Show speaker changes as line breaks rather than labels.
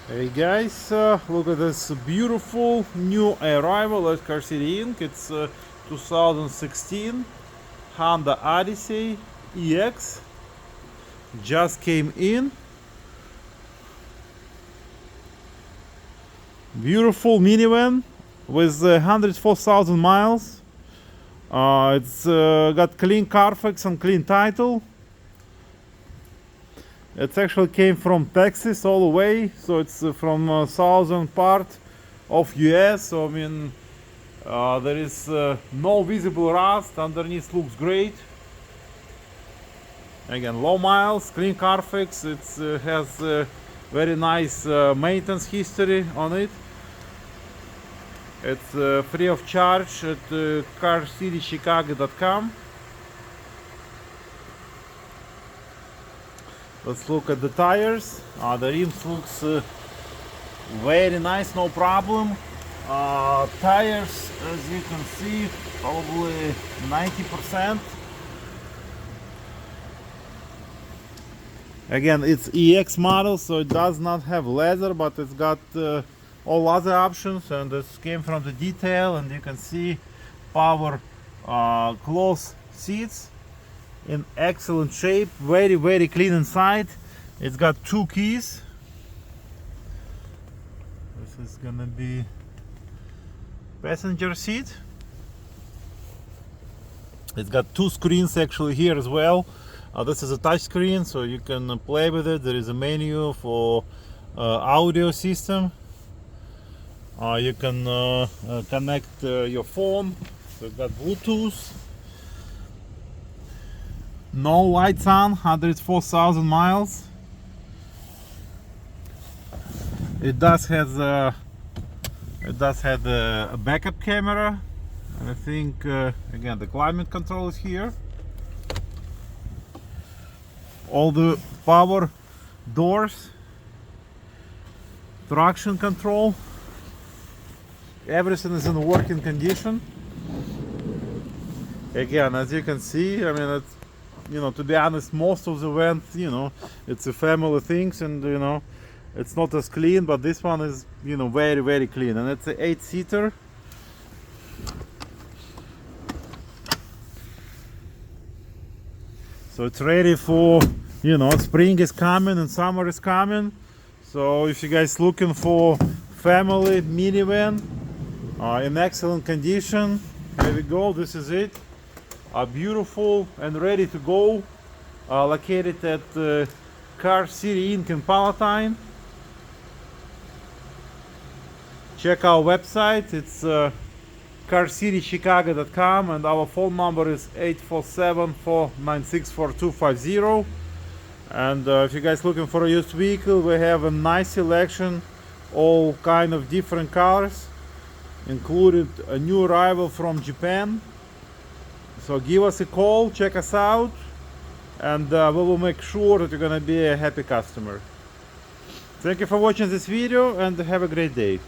Hey guys, look at this beautiful new arrival at Car City Inc. It's 2016 Honda Odyssey EX. Just came in. Beautiful minivan with 104,000 miles. It's got clean Carfax and clean title. It actually came from Texas all the way, so it's from southern part of US. So I mean, there is no visible rust. Underneath looks great. Again, low miles, clean Carfax. It has very nice maintenance history on it. It's free of charge at carcitychicago.com. Let's look at the tires. The rims looks very nice, no problem. Tires, as you can see, probably 90%. Again, it's EX model, so it does not have leather, but it's got all other options, and this came from the detail, and you can see power cloth seats in excellent shape, very clean inside. It's got two keys. This is gonna be passenger seat. It's got two screens actually here as well. This is a touch screen, so you can play with it. There is a menu for audio system. You can connect your phone. So it's got Bluetooth. No lights on, 104,000 miles. It does have a backup camera, and I think again the climate control is here. All the power doors, traction control, everything is in working condition. Again, as you can see, I mean, it's, you know, to be honest, most of the vents, you know, it's a family things, and you know, it's not as clean, but this one is, you know, very clean, and it's an 8-seater. So it's ready for, you know, spring is coming and summer is coming. So if you guys looking for family minivan in excellent condition, there we go. This is it. Beautiful and ready to go. Located at Car City Inc. in Palatine. Check our website. It's carcitychicago.com, and our phone number is 847-496-4250. And if you guys looking for a used vehicle, we have a nice selection, all kind of different colors, included a new arrival from Japan. So give us a call, check us out, and we will make sure that you're gonna be a happy customer. Thank you for watching this video, and have a great day.